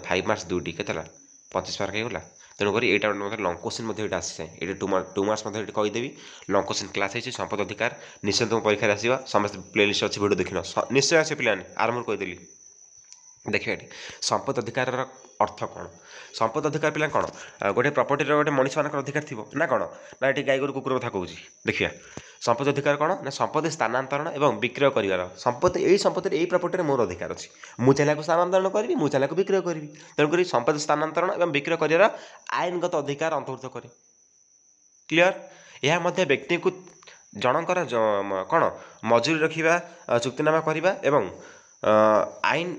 5 मार्क्स 2टी के 25 मार्क होगा तेणुक यहाँ मतलब लंग क्वेश्चन आसी जाए ये 2 मार्क्स कहीदेवी लंग क्वेश्चन क्लास है संपत्ति अधिकार निश्चय तुम परीक्षा आसवा समस्त प्लेलिस्ट अच्छी वीडियो देखना निश्चय आस पे आरंभ कहीदेली देखिए ये संपत्ति अधिकार अर्थ कौन संपत्ति अधिकार पिला कौन गोटे प्रॉपर्टी गोटे मनीष मान अधिकार थी ना कौन ना ये गाई गोरु कुकुर कथा कहूँ देखिए संपत्ति अधिकार कौन ना संपत्ति स्थानांतरण एवं विक्रय कर संपत्ति यही संपत्ति यही प्रॉपर्टी मोर अधिकार अच्छी मुझे स्थानांतरण करी मुझे विक्रय करी तेणुक संपत्ति स्थानांतरण एवं विक्रय कर आईनगत अधिकार अंतर्भुक्त करे क्लीयर यह व्यक्ति को जनकर कौन मजूरी रखा चुक्तिनामा करवा एवं आईन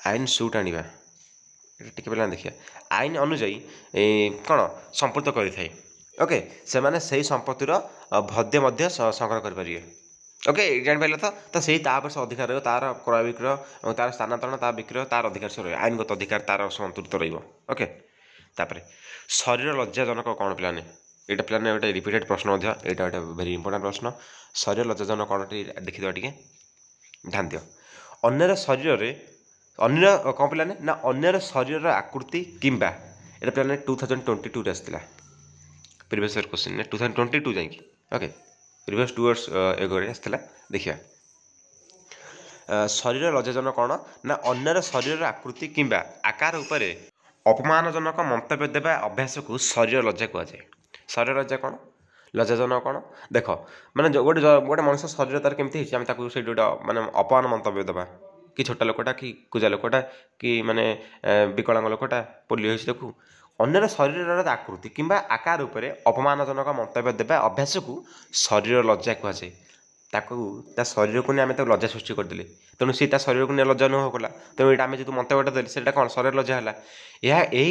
आईन सुट आनिबा टिके पे देखिए आईन अनुजाई कौन संपुक्त करें ओके से माने सही संपत्तिर भद्य मध्य संग्रह करेंगे ओके जान तो सही तापर से अधिकार रही तार क्रय विक्रय और तार स्थानांतरण तार विक्रय तार अधिकार से रहा आईनगत अधिकार तार संतुलित रोके तापर शरीर लज्जाजनक कौन पिलाने यहाँ पिलाने गोटे रिपीटेड प्रश्न यहाँ गोटे भेरी इंपोर्टाट प्रश्न शरीर लज्जाजनक कौन देखीद टे ध्यान दियो अन्यर शरीर अन्य कौन पिलाने ना अन्यर शरीर आकृति किंबा ये पिलाने 2022 आसला प्रीवियस ईयर क्वेश्चन ने 2022 जाइए ओके प्रीवियस 2 इयर्स एगो आसला देखिए शरीर लज्जाजनक कौन ना अन्यर शरीर आकृति किंबा आकार उपरे अपमानजनक मंतव्य देवा अभ्यास को शरीर लज्जा कहुए शरीर लज्जा कौन लज्जाजनक कौन देख माने गोटे गोटे मनुष्य शरीर तार केमती आम से गोटे माने अपमान मंतव्य देवा कि छोटा लोकटा कि कुजा लोकटा कि माने विकलांग लोकटा पोलियो होइछ देखू अन्य शरीर आकृति किंबा आकार उपरे अपमानजनक मंतव्य देवा अभ्यास को शरीर लज्जा कहुए ता शरीर को नहीं आम लज्जा सृष्टि करदे तेणु सी शरीर को नहीं लज्जा नुह कला तेणु ये आम जो मंतव्यटा देली से कौन शरीर लज्जा है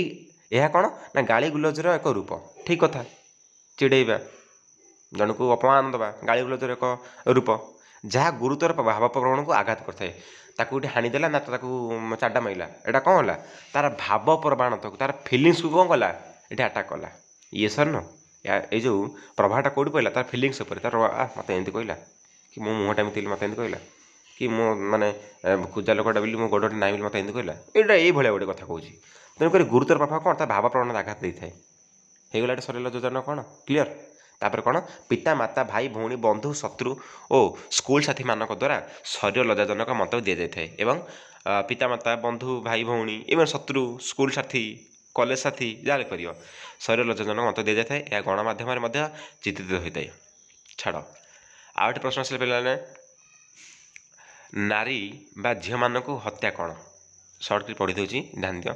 यह कौन ना गाली गुलजर एक रूप ठीक कथा चिड़ेबा जन को अपमान दबा गाली गुलजर एक रूप जहाँ गुरुतर भाव प्रवण को आघात करता ताकू हाणीदेला ना ताकू चाटा माइला एटा कौन होला तार भाव प्रवण तार फिलिंग्स को कौन कला ये आटाक कला ये सर न ये जो प्रभावटा कौट पड़ा तार फिलिंग्स तार मत एमती कहला कि मो मुहटा एमती मत एमती कहला कि मो माने पूजा लोकटा बोली मो गोड़े ना मत एमती कहला ये भाया गोटे कथा कहूँ तेणुक गुरुतर प्रभाव कौन तार भाव प्रवण आघात देता है होगा शरीर लज्जाजनक कौन क्लीयर तापर कौन पिता माता भाई भौणी बंधु शत्रु और स्कूल साथी मानक द्वारा शरीर लज्जाजनक मंतव्य दि जाए एवं पिता माता बंधु भाई भौणी एवं शत्रु स्कूल साथी कॉलेज साथी जहाँ लिखिपर शरीर लज्जाजनक मंतव्य दि जाए यह गणमाध्यम चित्रित होता है छाड़ आउ गोटे प्रश्न आसे पे नारी बा झील मान हत्या कौन सर्ट पढ़ी दूसरी ध्यान दियो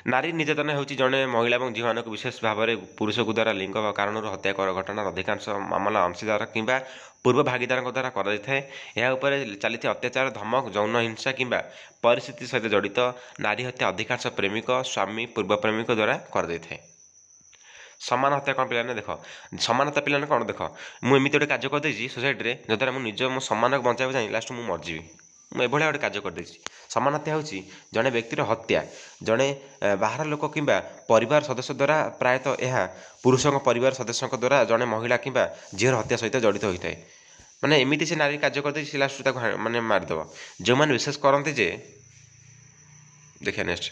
नारी निर्यातना होची जड़े महिला और झील मानक विशेष भाव में पुरुष को द्वारा लिंग कारण हत्या घटना अधिकांश मामला अंशीदार किंबा पूर्व भागीदार द्वारा कर चली अत्याचार धमक यौन हिंसा किंबा परिस्थिति सहित जड़ित नारी हत्या अधिकांश प्रेमिक स्वामी पूर्व प्रेमिक द्वारा कर सामान हत्या कौन पिलाने देख सामान हत्या पिलाने कौन देख मुझे गोटे कार्य करदे सोसाइटी में जद्वारा मुझे मो सम्मान को बचाई चाहिए लास्ट मुझे मरजी मुझे गोटे कार्य करदे सामान हत्या हूँ जड़े व्यक्तिर हत्या जड़े बाहर लोक किंबा परिवार सदस्य द्वारा प्रायतः यह पुरुषों परिवार सदस्यों द्वारा जड़े महिला किंबा झीर हत्या सहित जड़ित होता है माने एमती से नारी कार्य करदे सी लास्ट माने मारिदेव जो मैंने विशेष करते जे देखिए नेक्स्ट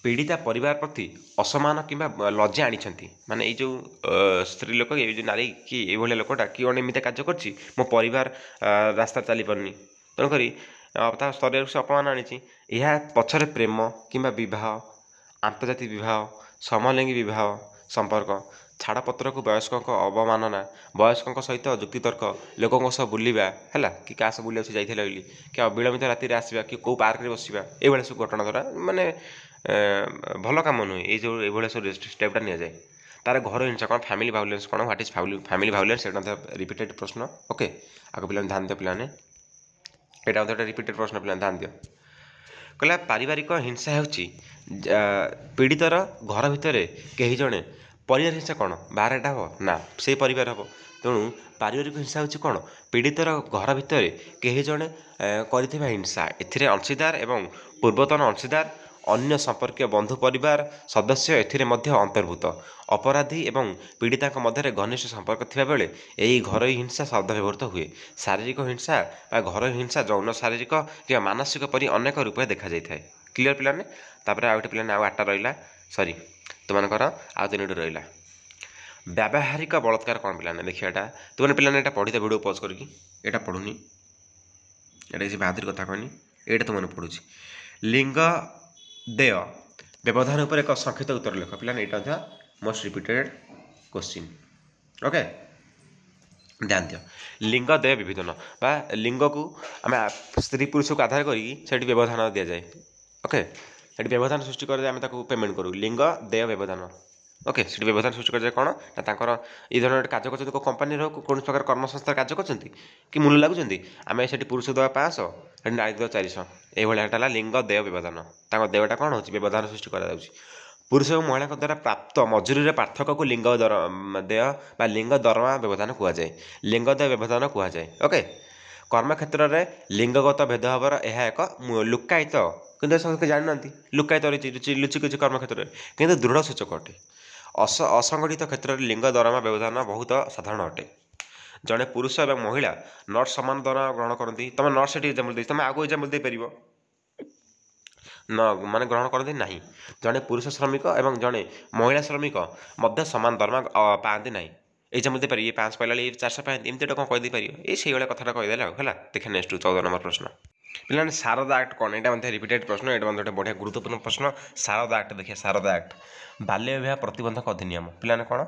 पीड़िता परिवार प्रति असमान किंबा लज्जा आनी माने ये जो स्त्री लोक ये जो नारी कि ये लोकटा कि एमती कार्य कर मो परिवार रास्ता चली पारनी तेणुक ତା ସ୍ତରରେ ସେ ଅପମାନ ଆଣିଛି। ଏହା ପଛରେ ପ୍ରେମ କିମ୍ବା ବିବାହ, ଆନ୍ତର୍ଜାତିକ ବିବାହ, ସମଲିଙ୍ଗୀ ବିବାହ ସମ୍ପର୍କ, ଛାଡ଼ପତ୍ରକୁ ବୟସ୍କଙ୍କ ଅବମାନନା, ବୟସ୍କଙ୍କ ସହିତ ଯୁକ୍ତିତର୍କ, ଲୋକଙ୍କ ସହ ବୁଲିବା ହେଲା କି କାହା ସହ ବୁଲିବାକୁ ସେ ଯାଇଥିଲା ବୋଲି, କି ବିଳମ୍ବିତ ରାତିରେ ଆସିବା, କି କେଉଁ ପାର୍କରେ ବସିବା, ଏଇଭଳିଆ ସବୁ ଘଟଣା ଦ୍ୱାରା ମାନେ ଭଲ କାମ ନୁହେଁ ଏଇଭଳିଆ ସବୁ ଷ୍ଟେପ୍ଟା ନିଆଯାଏ। ତାର ଘର ହିଂସା କ'ଣ, ଫ୍ୟାମିଲି ଭାଉଲେନ୍ସ କ'ଣ, ହ୍ୱାଟ୍ ଇଜ୍ ଫ୍ୟାମିଲି ଭାଉଲେନ୍ସ, ସେଇଟା ମଧ୍ୟ ରିପିଟେଡ୍ ପ୍ରଶ୍ନ। ଓକେ, ଆଗ ପିଲାମାନେ ଧ୍ୟାନ ଦିଅ ପିଲାମାନେ, ଏଇଟା ମଧ୍ୟ ଗୋଟେ ରିପିଟେଡ୍ ପ୍ରଶ୍ନ, ପିଲାମାନେ ଧ୍ୟାନ ଦିଅ। କହିଲା ପାରିବାରିକ ହିଂସା ହେଉଛି ପୀଡ଼ିତର ଘର ଭିତରେ କେହି ଜଣେ, ପରିବାର ହିଂସା କ'ଣ ବାହାରଟା ହେବ ନା ସେଇ ପରିବାର ହେବ। ତେଣୁ ପାରିବାରିକ ହିଂସା ହେଉଛି କ'ଣ, ପୀଡ଼ିତର ଘର ଭିତରେ କେହି ଜଣେ କରିଥିବା ହିଂସା। ଏଥିରେ ଅଂଶୀଦାର ଏବଂ ପୂର୍ବତନ ଅଂଶୀଦାର, ଅନ୍ୟ ସମ୍ପର୍କୀୟ ବନ୍ଧୁ ପରିବାର ସଦସ୍ୟ ଏଥିରେ ମଧ୍ୟ ଅନ୍ତର୍ଭୁକ୍ତ। ଅପରାଧୀ ଏବଂ ପୀଡ଼ିତାଙ୍କ ମଧ୍ୟରେ ଘନିଷ୍ଠ ସମ୍ପର୍କ ଥିବାବେଳେ ଏହି ଘରୋଇ ହିଂସା ଶବ୍ଦ ବ୍ୟବହୃତ ହୁଏ। ଶାରୀରିକ ହିଂସା ବା ଘରୋଇ ହିଂସା ଯୌନ, ଶାରୀରିକ କିମ୍ବା ମାନସିକ ପରି ଅନେକ ରୂପରେ ଦେଖାଯାଇଥାଏ। କ୍ଲିୟର ପିଲାମାନେ? ତାପରେ ଆଉ ଗୋଟେ ପିଲାମାନେ ଆଉ 8ଟା ରହିଲା, ସରି ତୁମମାନଙ୍କର ଆଉ 3ଟି ରହିଲା। ବ୍ୟାବହାରିକ ବଳାତ୍କାର କ'ଣ ପିଲାମାନେ ଦେଖିବା, ଏଇଟା ତୁମମାନେ ପିଲାମାନେ ଏଇଟା ପଢ଼ିତେ ଭିଡ଼ିଓ ପଜ୍ କରିକି, ଏଇଟା ପଢ଼ୁନି, ଏଇଟା କିଛି ବାହାଦୁରୀ କଥା କହିନି, ଏଇଟା ତୁମମାନେ ପଢ଼ୁଛି। ଲିଙ୍ଗ ଦେୟ ବ୍ୟବଧାନ ଉପରେ ଏକ ସଂକ୍ଷିପ୍ତ ଉତ୍ତର ଲେଖ। ପିଲାମାନେ ଏଇଟା ମଧ୍ୟ ମୋଷ୍ଟ ରିପିଟେଡ୍ କୋଶ୍ଚିନ୍। ଓକେ, ଧ୍ୟାନ ଦିଅ। ଲିଙ୍ଗ ଦେୟ ବିଭେଦନ ବା ଲିଙ୍ଗକୁ ଆମେ ସ୍ତ୍ରୀ ପୁରୁଷକୁ ଆଧାର କରିକି ସେଠି ବ୍ୟବଧାନ ଦିଆଯାଏ। ଓକେ, ସେଠି ବ୍ୟବଧାନ ସୃଷ୍ଟି କରାଯାଏ, ଆମେ ତାକୁ ପେମେଣ୍ଟ କରୁ, ଲିଙ୍ଗ ଦେୟ ବ୍ୟବଧାନ। ଓକେ, ସେଠି ବ୍ୟବଧାନ ସୃଷ୍ଟି କରାଯାଏ କ'ଣ ନା ତାଙ୍କର ଏଇ ଧରଣ ଗୋଟେ କାର୍ଯ୍ୟ କରୁଛନ୍ତି, କେଉଁ କମ୍ପାନୀର କୌଣସି ପ୍ରକାର କର୍ମସଂସ୍ଥାରେ କାର୍ଯ୍ୟ କରୁଛନ୍ତି କି ମୂଲ୍ୟ ଲାଗୁଛନ୍ତି, ଆମେ ସେଠି ପୁରୁଷ ଦେବା 500, ସେଠି ନାରୀ ଦେବା 400, ଏଇଭଳିଆ ଏଟା ହେଲା ଲିଙ୍ଗ ଦେୟ ବ୍ୟବଧାନ। ତାଙ୍କ ଦେୟଟା କ'ଣ ହେଉଛି, ବ୍ୟବଧାନ ସୃଷ୍ଟି କରାଯାଉଛି। ପୁରୁଷ ଏବଂ ମହିଳାଙ୍କ ଦ୍ୱାରା ପ୍ରାପ୍ତ ମଜୁରୀରେ ପାର୍ଥକ୍ୟକୁ ଲିଙ୍ଗ ଦେୟ ବା ଲିଙ୍ଗ ଦରମା ବ୍ୟବଧାନ କୁହାଯାଏ, ଲିଙ୍ଗ ଦେୟ ବ୍ୟବଧାନ କୁହାଯାଏ। ଓକେ, କର୍ମକ୍ଷେତ୍ରରେ ଲିଙ୍ଗଗତ ଭେଦଭାବର ଏହା ଏକ ଲୁକାୟିତ, କିନ୍ତୁ ସମସ୍ତେ ଜାଣିନାହାନ୍ତି, ଲୁକାୟିତ ଲୁଚିକିଛି କର୍ମକ୍ଷେତ୍ରରେ କିନ୍ତୁ ଦୃଢ଼ ସୂଚକ ଅଟେ। ଅସଂଗଠିତ କ୍ଷେତ୍ରରେ ଲିଙ୍ଗ ଦରମା ବ୍ୟବଧାନ ବହୁତ ସାଧାରଣ ଅଟେ। ଜଣେ ପୁରୁଷ ଏବଂ ମହିଳା ନର୍ସ ସମାନ ଦରମା ଗ୍ରହଣ କରନ୍ତି। ତୁମେ ନର୍ସ ସେଠି ଏକ୍ଜାମ୍ପଲ୍ ଦେଇଛି, ତୁମେ ଆଉ କେଉଁ ଏକ୍ଜାମ୍ପଲ୍ ଦେଇପାରିବ, ମାନେ ଗ୍ରହଣ କରନ୍ତି ନାହିଁ। ଜଣେ ପୁରୁଷ ଶ୍ରମିକ ଏବଂ ଜଣେ ମହିଳା ଶ୍ରମିକ ମଧ୍ୟ ସମାନ ଦରମା ପାଆନ୍ତି ନାହିଁ। ଏକ୍ଜାମ୍ପଲ୍ ଦେଇପାରିବେ, 500 ପାଇଲା ବେଳେ 400 ପାଆନ୍ତି, ଏମିତି ଗୋଟେ କ'ଣ କହିଦେଇପାରିବ, ଏଇ ସେଇଭଳିଆ କଥାଟା କହିଦେଲେ ଆଉ ହେଲା। ଦେଖେ ନେକ୍ସଟ 14 ନମ୍ବର ପ୍ରଶ୍ନ। ପିଲାମାନେ ଶାରଦା ଆକ୍ଟ କ'ଣ, ଏଇଟା ମଧ୍ୟ ରିପିଟେଡ୍ ପ୍ରଶ୍ନ, ଏଇଟା ମଧ୍ୟ ଗୋଟେ ବଢ଼ିଆ ଗୁରୁତ୍ୱପୂର୍ଣ୍ଣ ପ୍ରଶ୍ନ। ଶାରଦା ଆକ୍ଟ ଦେଖିବା, ଶାରଦା ଆକ୍ଟ ବାଲ୍ୟ ବିବାହ ପ୍ରତିବନ୍ଧକ ଅଧିନିୟମ। ପିଲାମାନେ କ'ଣ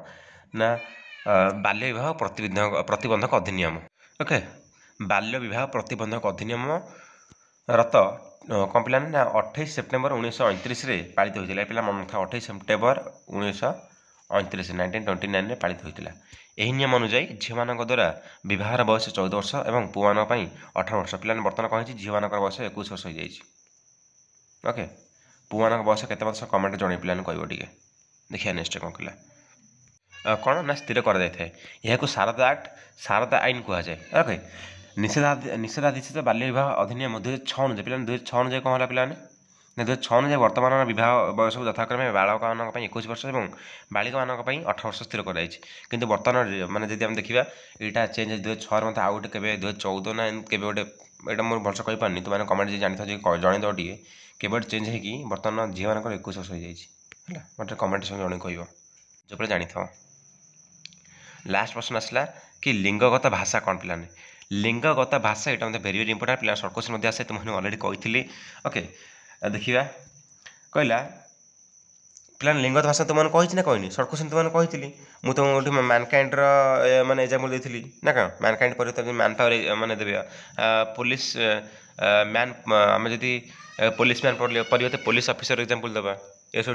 ନା ବାଲ୍ୟ ବିବାହ ପ୍ରତିବନ୍ଧକ ଅଧିନିୟମ। ଓକେ, ବାଲ୍ୟ ବିବାହ ପ୍ରତିବନ୍ଧକ ଅଧିନିୟମ ରତ କ'ଣ ପିଲାମାନେ ନା 28 ସେପ୍ଟେମ୍ବର 1929ରେ ପାଳିତ ହୋଇଥିଲା। ପିଲା ମନେ ରଖ, 28 ସେପ୍ଟେମ୍ବର 1929 1929ରେ ପାଳିତ ହୋଇଥିଲା। ଏହି ନିୟମ ଅନୁଯାୟୀ ଝିଅମାନଙ୍କ ଦ୍ୱାରା ବିବାହର ବୟସ 14 ବର୍ଷ ଏବଂ ପୁଅମାନଙ୍କ ପାଇଁ 18 ବର୍ଷ। ପିଲାମାନେ ବର୍ତ୍ତମାନ କ'ଣ ହେଇଛି, ଝିଅମାନଙ୍କର ବୟସ 21 ବର୍ଷ ହୋଇଯାଇଛି। ଓକେ, ପୁଅମାନଙ୍କ ବୟସ କେତେ ବର୍ଷ କମେଣ୍ଟ ଜଣେଇ ପିଲାମାନେ କହିବ ଟିକେ। ଦେଖିବା ନେକ୍ସଟ କ'ଣ କହିଲା, କ'ଣ ନା ସ୍ଥିର କରାଯାଇଥାଏ। ଏହାକୁ ଶାରଦା ଆକ୍ଟ, ଶାରଦା ଆଇନ କୁହାଯାଏ। ଓକେ, ନିଷେଧାଧିଷ୍ଠିତ ବାଲ୍ୟ ବିବାହ ଅଧିନିୟମ 2006 ଅନୁଯାୟୀ, ପିଲାମାନେ 2006 ଅନୁଯାୟୀ କ'ଣ ହେଲା ପିଲାମାନେ ନା 2006 ଅନୁଯାୟୀ ବର୍ତ୍ତମାନର ବିବାହ ବୟସକୁ ଯଥାକ୍ରମେ ବାଳକମାନଙ୍କ ପାଇଁ 21 ବର୍ଷ ଏବଂ ବାଳିକାମାନଙ୍କ ପାଇଁ 18 ବର୍ଷ ସ୍ଥିର କରାଯାଇଛି। କିନ୍ତୁ ବର୍ତ୍ତମାନ ମାନେ ଯଦି ଆମେ ଦେଖିବା ଏଇଟା ଚେଞ୍ଜ 2006ରେ ମଧ୍ୟ ଆଉ ଗୋଟେ କେବେ 2014 ନା କେବେ ଗୋଟେ, ଏଇଟା ମୁଁ ଭଲସେ କହିପାରୁନି, ତୁମମାନେ କମେଣ୍ଟ ଯିଏ ଜାଣିଥାଉ ଜଣେଇଦେବ ଟିକେ, କେବେ ଗୋଟେ ଚେଞ୍ଜ ହେଇକି ବର୍ତ୍ତମାନ ଝିଅମାନଙ୍କର 21 ବର୍ଷ ହୋଇଯାଇଛି ହେଲା। ମୋତେ କମେଣ୍ଟ ସଙ୍ଗେ ଜଣେଇ କହିବ ଯେଉଁପରି ଜାଣିଥାଅ। ଲାଷ୍ଟ ପ୍ରଶ୍ନ ଆସିଲା କି ଲିଙ୍ଗଗତ ଭାଷା କ'ଣ ପିଲାମାନେ, ଲିଙ୍ଗଗତ ଭାଷା, ଏଇଟା ମଧ୍ୟ ଭେରି ଇମ୍ପୋର୍ଟାଣ୍ଟ ପିଲା, ସର୍ଟ କୋଶ୍ଚିନ୍ ମଧ୍ୟ ଆସେ, ତୁମକୁ ଅଲରେଡ଼ି କହିଥିଲି। ଓକେ, ଦେଖିବା କହିଲା ପିଲାମାନେ ଲିଙ୍ଗଗତ ଭାଷା ତୁମମାନଙ୍କୁ କହିଛି ନା କହିନି, ସର୍ଟ କୋଶ୍ଚିନ୍ ତୁମମାନଙ୍କୁ କହିଥିଲି। ମୁଁ ତୁମକୁ ଗୋଟେ ମ୍ୟାନକାଇଣ୍ଡର ମାନେ ଏକ୍ଜାମ୍ପଲ୍ ଦେଇଥିଲି ନା କ'ଣ, ମ୍ୟାନକାଇଣ୍ଡ ପରିବର୍ତ୍ତେ ମ୍ୟାନ୍ ପାୱାର ମାନେ ଦେବେ, ପୋଲିସ ମ୍ୟାନ୍, ଆମେ ଯଦି ପୋଲିସ ମ୍ୟାନ୍ ପରିବର୍ତ୍ତେ ପୋଲିସ ଅଫିସର ଏକ୍ଜାମ୍ପଲ୍ ଦେବା। ଏସବୁ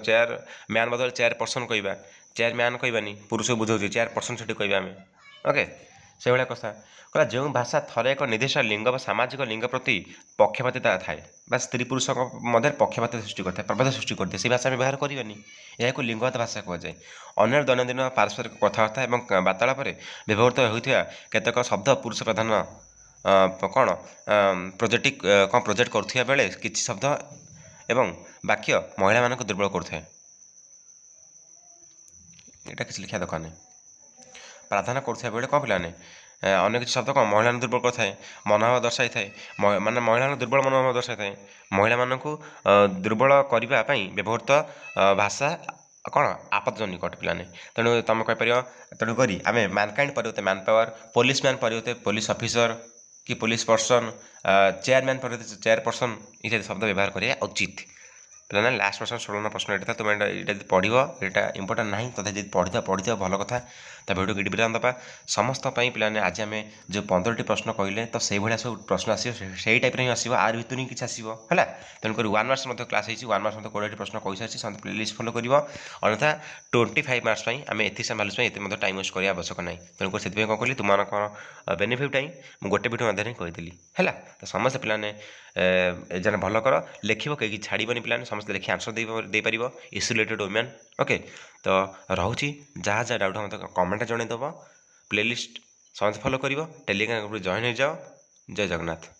ଚେୟାର ମ୍ୟାନ୍ ବଦଳରେ ଚେୟାର ପର୍ସନ୍ କହିବା, ଚେୟାର ମ୍ୟାନ୍ କହିବାନି, ପୁରୁଷକୁ ବୁଝାଉଛି, ଚେୟାର ପର୍ସନ୍ ସେଠି କହିବା ଆମେ। ଓକେ, ସେଇଭଳିଆ କଥା କହିଲା, ଯେଉଁ ଭାଷା ଥରେ ଏକ ନିର୍ଦ୍ଦିଷ୍ଟ ଲିଙ୍ଗ ବା ସାମାଜିକ ଲିଙ୍ଗ ପ୍ରତି ପକ୍ଷପାତିତା ଥାଏ ବା ସ୍ତ୍ରୀ ପୁରୁଷଙ୍କ ମଧ୍ୟରେ ପକ୍ଷପାତ ସୃଷ୍ଟି କରିଥାଏ, ପ୍ରଭେଦ ସୃଷ୍ଟି କରିଥାଏ, ସେହି ଭାଷା ଆମେ ବ୍ୟବହାର କରିବାନି, ଏହାକୁ ଲିଙ୍ଗଗତ ଭାଷା କୁହାଯାଏ। ଅନ୍ୟ ଦୈନନ୍ଦିନ ପାରସ୍ପରିକ କଥାବାର୍ତ୍ତା ଏବଂ ବାର୍ତ୍ତାଳାପରେ ବ୍ୟବହୃତ ହେଉଥିବା କେତେକ ଶବ୍ଦ ପୁରୁଷ ପ୍ରଧାନ କ'ଣ ପ୍ରୋଜେକ୍ଟ କରୁଥିବା ବେଳେ କିଛି ଶବ୍ଦ ଏବଂ ବାକ୍ୟ ମହିଳାମାନଙ୍କୁ ଦୁର୍ବଳ କରୁଥାଏ। ଏଇଟା କିଛି ଲେଖିବା ଦରକାର ନାହିଁ। ପ୍ରାଧାନ୍ୟ କରୁଥିବା ବେଳେ କ'ଣ ପିଲାମାନେ ଅନ୍ୟ କିଛି ଶବ୍ଦ କ'ଣ ମହିଳାମାନଙ୍କୁ ଦୁର୍ବଳ କରିଥାଏ, ମନୋଭାବ ଦର୍ଶାଇଥାଏ, ମାନେ ମହିଳାମାନଙ୍କୁ ଦୁର୍ବଳ ମନୋଭାବ ଦର୍ଶାଇଥାଏ। ମହିଳାମାନଙ୍କୁ ଦୁର୍ବଳ କରିବା ପାଇଁ ବ୍ୟବହୃତ ଭାଷା କ'ଣ ଆପତ୍ତିଜନକ ଅଟେ ପିଲାମାନେ। ତେଣୁ ତୁମେ କହିପାରିବ, ତେଣୁକରି ଆମେ ମ୍ୟାନକାଇଣ୍ଡ ପରିବର୍ତ୍ତେ ମ୍ୟାନ୍ ପାୱାର, ପୋଲିସ ମ୍ୟାନ୍ ପରିବର୍ତ୍ତେ ପୋଲିସ ଅଫିସର, कि पुलिस पर्सन चेयरमैन चेयरपर्सन इत्यादि शब्द व्यवहार करिया उचित पे लास्ट प्रश्न 16 प्रश्न ये तुम ये पढ़ ये इंपोर्टां ना तथा जी पढ़ी भल कथा तो भिडियो किट विराम दबा समस्त पे आज आम जो 15टी प्रश्न कहले तो से भाया सब प्रश्न आसो से टाइप ही आसो आर भितर ही किसी आसो है तेणुक 1 मार्क्स क्लास होती 1 मार्क्स 20टी प्रश्न कही सारी समस्त प्ले लिस्ट फॉलो कर अन्यथा 25 मार्क्स एम एथिक्स एंड वैल्यूज ये टाइम वेस्ट करने आवश्यक ना तेणुक से कौन कली तुम बेनिफिट ही मुझे गोटे भिडियो मध्य कही है तो समस्त पे जाने भल कर लिख कहीं छाड़बनी पे समस्त लिखी आंसर दे पार इश्यू रिलेटेड वुमेन ओके तो रोचे जहाँ जहाँ डाउट मतलब कमेंट जनईदेव प्ले लिस्ट समस्त फॉलो कर टेलीग्राम ग्रुप जॉइन हो जाओ जय जगन्नाथ।